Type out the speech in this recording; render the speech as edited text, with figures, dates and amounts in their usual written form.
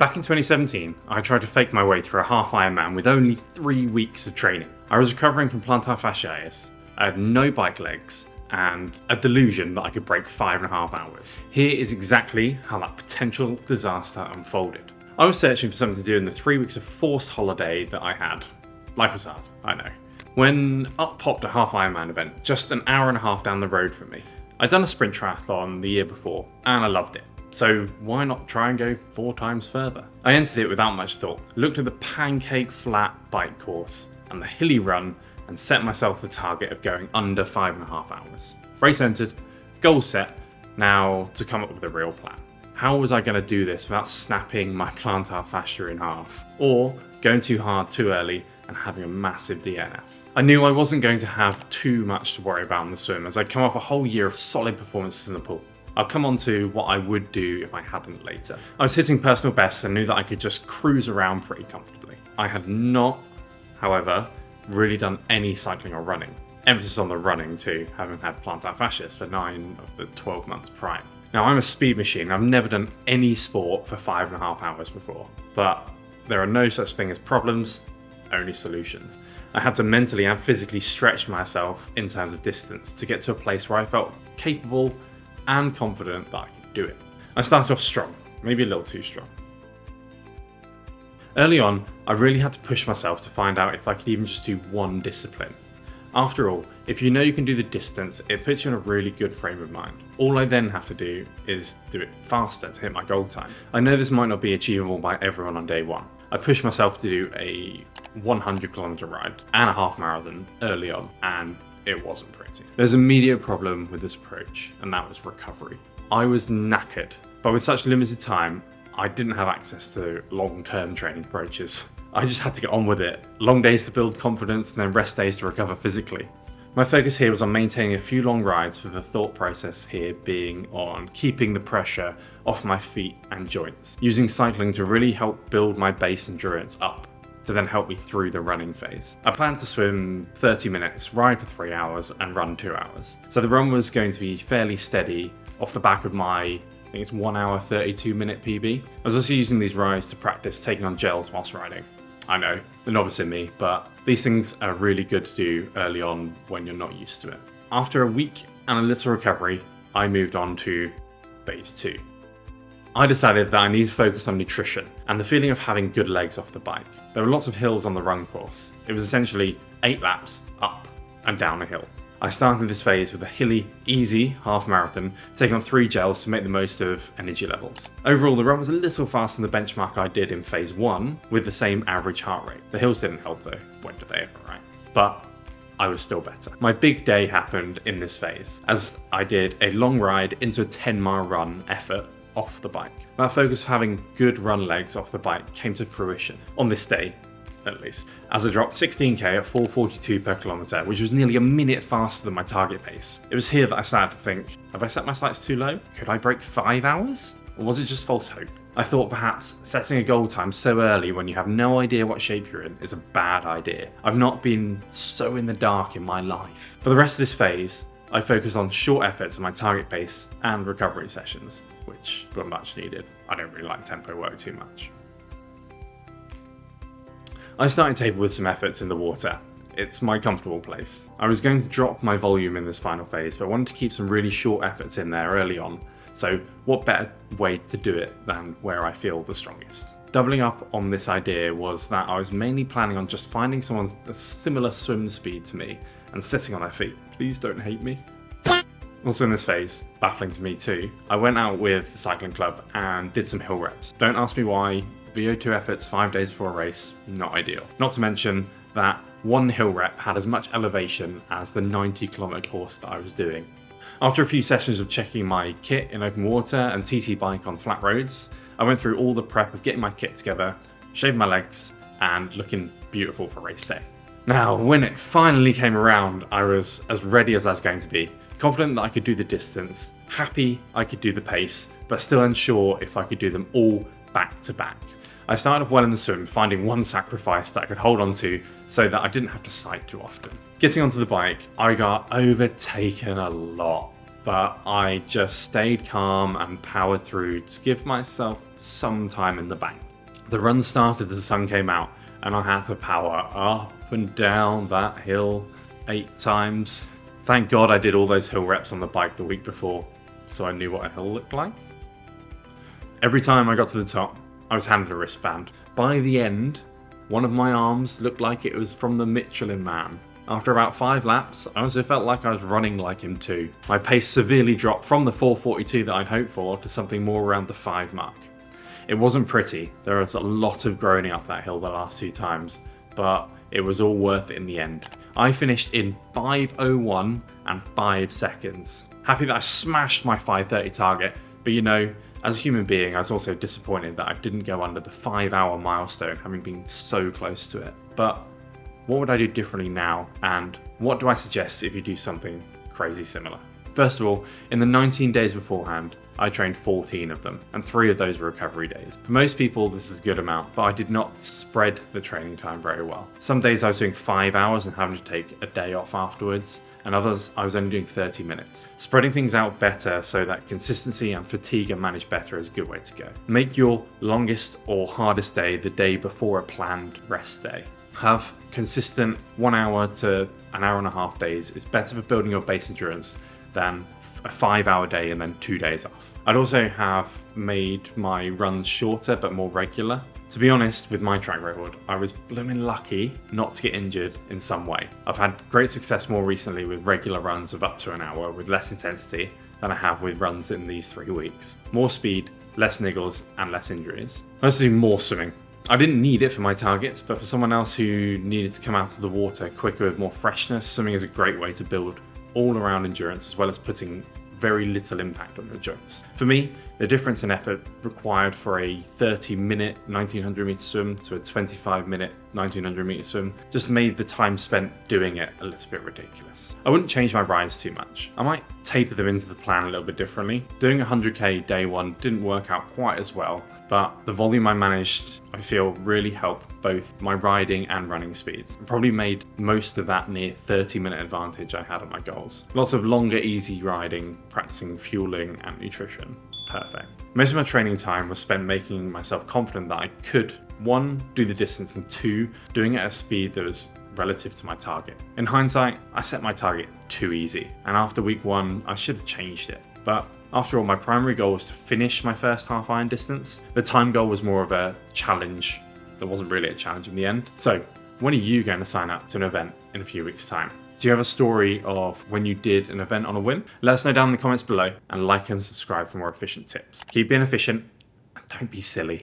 Back in 2017, I tried to fake my way through a half Ironman with only 3 weeks of training. I was recovering from plantar fasciitis, I had no bike legs, and a delusion that I could break 5.5 hours. Here is exactly how that potential disaster unfolded. I was searching for something to do in the 3 weeks of forced holiday that I had. Life was hard, I know. When up popped a half Ironman event just an hour and a half down the road from me. I'd done a sprint triathlon the year before, and I loved it. So why not try and go 4 times further? I entered it without much thought, looked at the pancake flat bike course and the hilly run and set myself the target of going under 5.5 hours. Race entered, goal set, now to come up with a real plan. How was I going to do this without snapping my plantar fascia in half? Or going too hard too early and having a massive DNF? I knew I wasn't going to have too much to worry about in the swim as I'd come off a whole year of solid performances in the pool. I'll come on to what I would do if I hadn't later. I was hitting personal bests and knew that I could just cruise around pretty comfortably. I had not, however, really done any cycling or running. Emphasis on the running too, having had plantar fasciitis for 9 of the 12 months prior. Now I'm a speed machine, I've never done any sport for 5.5 hours before, but there are no such thing as problems, only solutions. I had to mentally and physically stretch myself in terms of distance to get to a place where I felt capable and confident that I could do it. I started off strong, maybe a little too strong. Early on, I really had to push myself to find out if I could even just do one discipline. After all, if you know you can do the distance, it puts you in a really good frame of mind. All I then have to do is do it faster to hit my goal time. I know this might not be achievable by everyone on day one. I pushed myself to do a 100-kilometer ride and a half marathon early on, and it wasn't pretty. There's an immediate problem with this approach, and that was recovery. I was knackered, but with such limited time, I didn't have access to long-term training approaches. I just had to get on with it. Long days to build confidence and then rest days to recover physically. My focus here was on maintaining a few long rides, with the thought process here being on keeping the pressure off my feet and joints, using cycling to really help build my base endurance up to then help me through the running phase. I planned to swim 30 minutes, ride for 3 hours and run 2 hours. So the run was going to be fairly steady off the back of my, I think it's 1 hour 32 minute PB. I was also using these rides to practice taking on gels whilst riding. I know, the novice in me, but these things are really good to do early on when you're not used to it. After a week and a little recovery, I moved on to phase 2. I decided that I needed to focus on nutrition and the feeling of having good legs off the bike. There were lots of hills on the run course. It was essentially 8 laps up and down a hill. I started this phase with a hilly, easy half marathon, taking on 3 gels to make the most of energy levels. Overall, the run was a little faster than the benchmark I did in phase 1 with the same average heart rate. The hills didn't help though, when did they ever, right? But I was still better. My big day happened in this phase, as I did a long ride into a 10-mile run effort off the bike. That focus of having good run legs off the bike came to fruition on this day, at least, as I dropped 16k at 4:42 per kilometre, which was nearly a minute faster than my target pace. It was here that I started to think, have I set my sights too low? Could I break 5 hours? Or was it just false hope? I thought perhaps setting a goal time so early when you have no idea what shape you're in is a bad idea. I've not been so in the dark in my life. For the rest of this phase, I focused on short efforts at my target pace and recovery sessions, which were much needed. I don't really like tempo work too much. I started table with some efforts in the water. It's my comfortable place. I was going to drop my volume in this final phase, but I wanted to keep some really short efforts in there early on. So what better way to do it than where I feel the strongest? Doubling up on this idea was that I was mainly planning on just finding someone a similar swim speed to me and sitting on their feet. Please don't hate me. Also in this phase, baffling to me too, I went out with the cycling club and did some hill reps. Don't ask me why. VO2 efforts 5 days before a race, not ideal. Not to mention that one hill rep had as much elevation as the 90-kilometer course that I was doing. After a few sessions of checking my kit in open water and TT bike on flat roads, I went through all the prep of getting my kit together, shaving my legs, and looking beautiful for race day. Now, when it finally came around, I was as ready as I was going to be, confident that I could do the distance, happy I could do the pace, but still unsure if I could do them all back to back. I started off well in the swim, finding one sacrifice that I could hold on to so that I didn't have to sight too often. Getting onto the bike, I got overtaken a lot, but I just stayed calm and powered through to give myself some time in the bank. The run started as the sun came out, and I had to power up and down that hill 8 times. Thank God I did all those hill reps on the bike the week before, so I knew what a hill looked like. Every time I got to the top, I was handed a wristband. By the end, one of my arms looked like it was from the Michelin Man. After about 5 laps, I also felt like I was running like him too. My pace severely dropped from the 4:42 that I'd hoped for to something more around the 5 mark. It wasn't pretty. There was a lot of groaning up that hill the last 2 times, but it was all worth it in the end. I finished in 5:01 and 5 seconds. Happy that I smashed my 5:30 target, but you know, as a human being, I was also disappointed that I didn't go under the 5-hour milestone, having been so close to it. But what would I do differently now, and what do I suggest if you do something crazy similar? First of all, in the 19 days beforehand, I trained 14 of them, and 3 of those were recovery days. For most people, this is a good amount, but I did not spread the training time very well. Some days I was doing 5 hours and having to take a day off afterwards, and others I was only doing 30 minutes. Spreading things out better so that consistency and fatigue are managed better is a good way to go. Make your longest or hardest day the day before a planned rest day. Have consistent 1 hour to an hour and a half days. It's better for building your base endurance than a 5-hour day and then 2 days off. I'd also have made my runs shorter but more regular. To be honest, with my track record, I was blooming lucky not to get injured in some way. I've had great success more recently with regular runs of up to an hour with less intensity than I have with runs in these 3 weeks. More speed, less niggles, and less injuries. I also do more swimming. I didn't need it for my targets, but for someone else who needed to come out of the water quicker with more freshness, swimming is a great way to build all-around endurance as well as putting very little impact on your joints. For me, the difference in effort required for a 30-minute 1900 meter swim to a 25-minute 1900 meter swim just made the time spent doing it a little bit ridiculous. I wouldn't change my rides too much. I might taper them into the plan a little bit differently. Doing 100k day 1 didn't work out quite as well, but the volume I managed, I feel, really helped both my riding and running speeds. I probably made most of that near 30-minute advantage I had on my goals. Lots of longer, easy riding, practicing fueling and nutrition. Perfect. Most of my training time was spent making myself confident that I could, 1, do the distance, and 2, doing it at a speed that was relative to my target. In hindsight, I set my target too easy, and after week 1, I should have changed it. But after all, my primary goal was to finish my first half iron distance. The time goal was more of a challenge. There wasn't really a challenge in the end. So, when are you going to sign up to an event in a few weeks' time? Do you have a story of when you did an event on a whim? Let us know down in the comments below, and like and subscribe for more efficient tips. Keep being efficient and don't be silly.